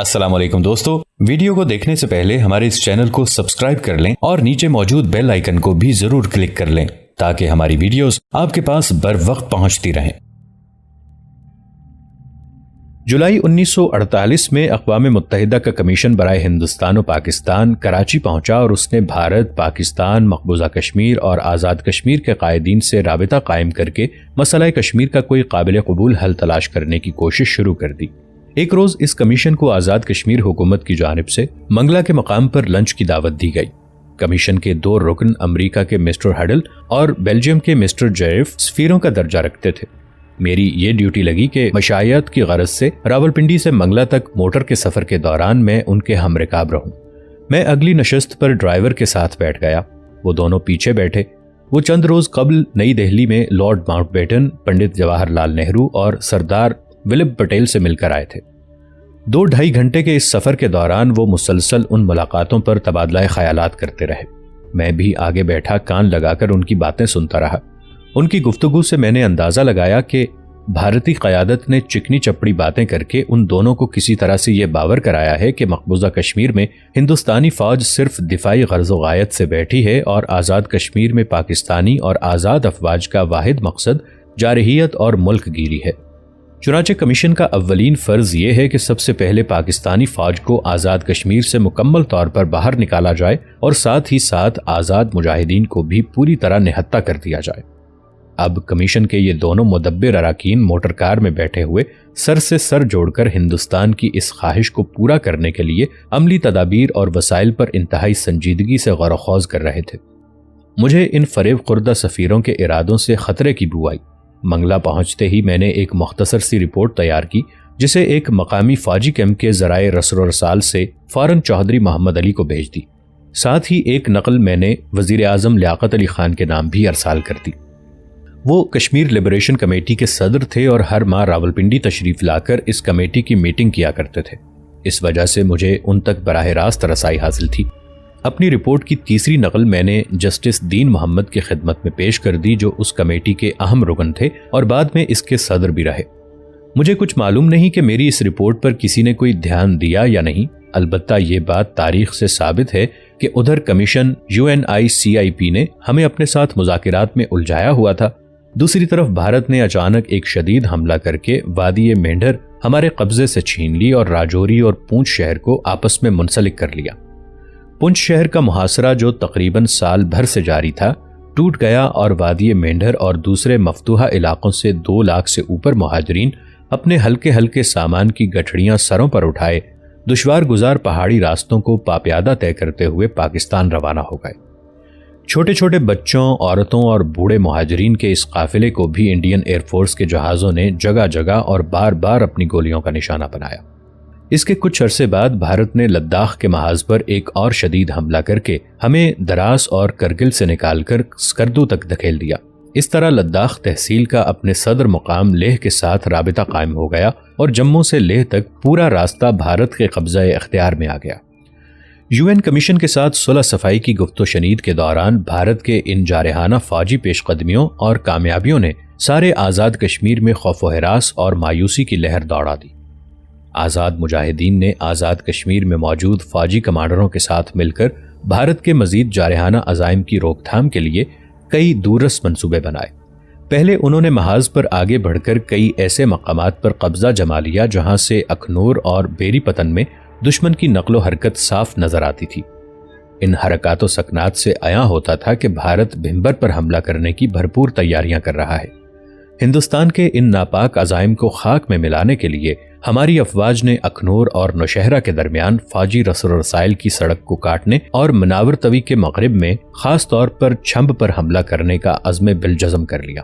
السلام علیکم دوستو، ویڈیو کو دیکھنے سے پہلے ہمارے اس چینل کو سبسکرائب کر لیں اور نیچے موجود بیل آئیکن کو بھی ضرور کلک کر لیں تاکہ ہماری ویڈیوز آپ کے پاس بر وقت پہنچتی رہیں۔ جولائی 1948 میں اقوام متحدہ کا کمیشن برائے ہندوستان و پاکستان کراچی پہنچا اور اس نے بھارت، پاکستان، مقبوضہ کشمیر اور آزاد کشمیر کے قائدین سے رابطہ قائم کر کے مسئلہ کشمیر کا کوئی قابل قبول حل تلاش کرنے کی کوشش شروع کر دی۔ ایک روز اس کمیشن کو آزاد کشمیر حکومت کی جانب سے منگلا کے مقام پر لنچ کی دعوت دی گئی۔ کمیشن کے 2 رکن امریکہ کے مسٹر ہڈل اور بیلجیم کے مسٹر جیف سفیروں کا درجہ رکھتے تھے۔ میری یہ ڈیوٹی لگی کہ مشائعت کی غرض سے راولپنڈی سے منگلا تک موٹر کے سفر کے دوران میں ان کے ہم رکاب رہوں۔ میں اگلی نشست پر ڈرائیور کے ساتھ بیٹھ گیا، وہ دونوں پیچھے بیٹھے۔ وہ چند روز قبل نئی دہلی میں Lord Mountbatten, Pandit Jawaharlal Nehru اور سردار ولبھ پٹیل سے مل کر آئے تھے۔ 2-2.5 گھنٹے کے اس سفر کے دوران وہ مسلسل ان ملاقاتوں پر تبادلہ خیالات کرتے رہے۔ میں بھی آگے بیٹھا کان لگا کر ان کی باتیں سنتا رہا۔ ان کی گفتگو سے میں نے اندازہ لگایا کہ بھارتی قیادت نے چکنی چپڑی باتیں کر کے ان دونوں کو کسی طرح سے یہ باور کرایا ہے کہ مقبوضہ کشمیر میں ہندوستانی فوج صرف دفاعی غرض و غایت سے بیٹھی ہے اور آزاد کشمیر میں پاکستانی اور آزاد افواج کا واحد مقصد جارحیت اور ملک گیری ہے۔ چنانچہ کمیشن کا اولین فرض یہ ہے کہ سب سے پہلے پاکستانی فوج کو آزاد کشمیر سے مکمل طور پر باہر نکالا جائے اور ساتھ ہی ساتھ آزاد مجاہدین کو بھی پوری طرح نہتہ کر دیا جائے۔ اب کمیشن کے یہ دونوں مدبر اراکین موٹر کار میں بیٹھے ہوئے سر سے سر جوڑ کر ہندوستان کی اس خواہش کو پورا کرنے کے لیے عملی تدابیر اور وسائل پر انتہائی سنجیدگی سے غور و خوض کر رہے تھے۔ مجھے ان فریب خوردہ سفیروں کے ارادوں سے خطرے کی بو آئی۔ منگلا پہنچتے ہی میں نے ایک مختصر سی رپورٹ تیار کی جسے ایک مقامی فوجی کیمپ کے ذرائع رسل و رسال سے فوراً چودھری محمد علی کو بھیج دی۔ ساتھ ہی ایک نقل میں نے وزیر اعظم لیاقت علی خان کے نام بھی ارسال کر دی۔ وہ کشمیر لبریشن کمیٹی کے صدر تھے اور ہر ماہ راولپنڈی تشریف لا کر اس کمیٹی کی میٹنگ کیا کرتے تھے۔ اس وجہ سے مجھے ان تک براہ راست رسائی حاصل تھی۔ اپنی رپورٹ کی تیسری نقل میں نے جسٹس دین محمد کی خدمت میں پیش کر دی جو اس کمیٹی کے اہم رکن تھے اور بعد میں اس کے صدر بھی رہے۔ مجھے کچھ معلوم نہیں کہ میری اس رپورٹ پر کسی نے کوئی دھیان دیا یا نہیں، البتہ یہ بات تاریخ سے ثابت ہے کہ ادھر کمیشن UNICIP نے ہمیں اپنے ساتھ مذاکرات میں الجھایا ہوا تھا، دوسری طرف بھارت نے اچانک ایک شدید حملہ کر کے وادی مینڈھر ہمارے قبضے سے چھین لی اور راجوری اور پونچھ شہر کو آپس میں منسلک کر لیا۔ پونچھ شہر کا محاصرہ جو تقریباً سال بھر سے جاری تھا ٹوٹ گیا اور وادی مینڈھر اور دوسرے مفتوحہ علاقوں سے 2 لاکھ سے اوپر مہاجرین اپنے ہلکے ہلکے سامان کی گٹھڑیاں سروں پر اٹھائے دشوار گزار پہاڑی راستوں کو پاپیادہ طے کرتے ہوئے پاکستان روانہ ہو گئے۔ چھوٹے چھوٹے بچوں، عورتوں اور بوڑھے مہاجرین کے اس قافلے کو بھی انڈین ایئر فورس کے جہازوں نے جگہ جگہ اور بار بار اپنی گولیوں کا نشانہ بنایا۔ اس کے کچھ عرصے بعد بھارت نے لداخ کے محاذ پر ایک اور شدید حملہ کر کے ہمیں دراس اور کرگل سے نکال کر سکردو تک دھکیل دیا۔ اس طرح لداخ تحصیل کا اپنے صدر مقام لیہ کے ساتھ رابطہ قائم ہو گیا اور جموں سے لیہ تک پورا راستہ بھارت کے قبضہ اختیار میں آ گیا۔ UN کمیشن کے ساتھ صلح صفائی کی گفت و شنید کے دوران بھارت کے ان جارحانہ فوجی پیش قدمیوں اور کامیابیوں نے سارے آزاد کشمیر میں خوف و ہراس اور مایوسی کی لہر دوڑا دی۔ آزاد مجاہدین نے آزاد کشمیر میں موجود فوجی کمانڈروں کے ساتھ مل کر بھارت کے مزید جارحانہ عزائم کی روک تھام کے لیے کئی دورس منصوبے بنائے۔ پہلے انہوں نے محاذ پر آگے بڑھ کر کئی ایسے مقامات پر قبضہ جما لیا جہاں سے اکھنور اور بیری پتن میں دشمن کی نقل و حرکت صاف نظر آتی تھی۔ ان حرکات و سکنات سے عیاں ہوتا تھا کہ بھارت بھمبر پر حملہ کرنے کی بھرپور تیاریاں کر رہا ہے۔ ہندوستان کے ان ناپاک عزائم کو خاک میں ملانے کے لیے ہماری افواج نے اکھنور اور نوشہرہ کے درمیان فوجی رسل و رسائل کی سڑک کو کاٹنے اور مناور طوی کے مغرب میں خاص طور پر چھمب پر حملہ کرنے کا عزم بالجزم کر لیا۔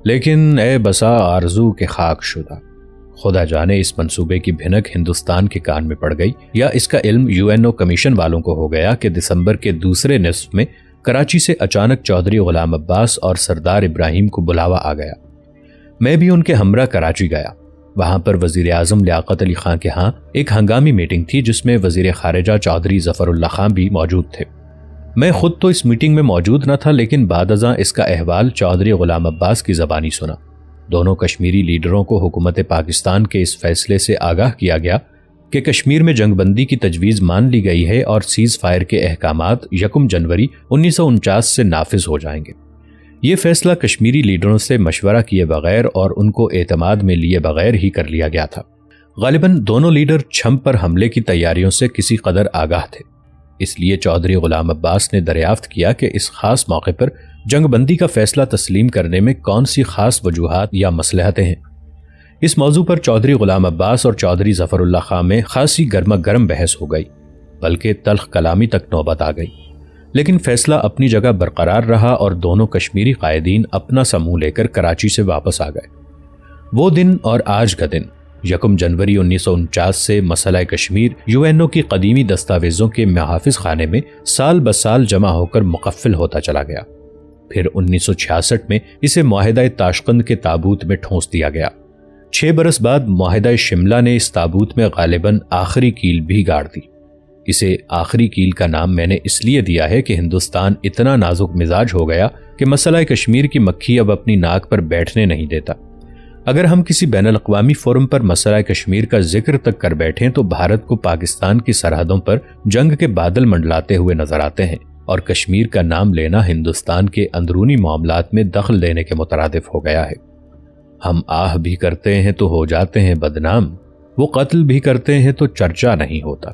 لیکن اے بسا آرزو کے خاک شدہ، خدا جانے اس منصوبے کی بھنک ہندوستان کے کان میں پڑ گئی یا اس کا علم UNO کمیشن والوں کو ہو گیا کہ دسمبر کے دوسرے نصف میں کراچی سے اچانک چودھری غلام عباس اور سردار ابراہیم کو بلاوا آ گیا۔ میں بھی ان کے ہمراہ کراچی گیا۔ وہاں پر وزیر اعظم لیاقت علی خان کے ہاں ایک ہنگامی میٹنگ تھی جس میں وزیر خارجہ چودھری ظفر اللہ خان بھی موجود تھے۔ میں خود تو اس میٹنگ میں موجود نہ تھا، لیکن بعد ازاں اس کا احوال چودھری غلام عباس کی زبانی سنا۔ دونوں کشمیری لیڈروں کو حکومت پاکستان کے اس فیصلے سے آگاہ کیا گیا کہ کشمیر میں جنگ بندی کی تجویز مان لی گئی ہے اور سیز فائر کے احکامات 1 جنوری 1949 سے نافذ ہو جائیں گے۔ یہ فیصلہ کشمیری لیڈروں سے مشورہ کیے بغیر اور ان کو اعتماد میں لیے بغیر ہی کر لیا گیا تھا۔ غالباً دونوں لیڈر چھمب پر حملے کی تیاریوں سے کسی قدر آگاہ تھے، اس لیے چودھری غلام عباس نے دریافت کیا کہ اس خاص موقع پر جنگ بندی کا فیصلہ تسلیم کرنے میں کون سی خاص وجوہات یا مصلحتیں ہیں۔ اس موضوع پر چودھری غلام عباس اور چودھری ظفر اللہ خان میں خاصی گرما گرم بحث ہو گئی، بلکہ تلخ کلامی تک نوبت آ گئی، لیکن فیصلہ اپنی جگہ برقرار رہا اور دونوں کشمیری قائدین اپنا سا منہ لے کر کراچی سے واپس آ گئے۔ وہ دن اور آج کا دن 1 جنوری 1949 سے مسئلہ کشمیر UNO کی قدیمی دستاویزوں کے محافظ خانے میں سال بسال جمع ہو کر مقفل ہوتا چلا گیا۔ پھر 1966 میں اسے معاہدہ تاشقند کے تابوت میں ٹھونس دیا گیا۔ 6 برس بعد معاہدہ شملہ نے اس تابوت میں غالباً آخری کیل بھی گاڑ دی۔ اسے آخری کیل کا نام میں نے اس لیے دیا ہے کہ ہندوستان اتنا نازک مزاج ہو گیا کہ مسئلہ کشمیر کی مکھی اب اپنی ناک پر بیٹھنے نہیں دیتا۔ اگر ہم کسی بین الاقوامی فورم پر مسئلہ کشمیر کا ذکر تک کر بیٹھیں تو بھارت کو پاکستان کی سرحدوں پر جنگ کے بادل منڈلاتے ہوئے نظر آتے ہیں، اور کشمیر کا نام لینا ہندوستان کے اندرونی معاملات میں دخل دینے کے مترادف ہو گیا ہے۔ ہم آہ بھی کرتے ہیں تو ہو جاتے ہیں بدنام، وہ قتل بھی کرتے ہیں تو چرچا نہیں ہوتا۔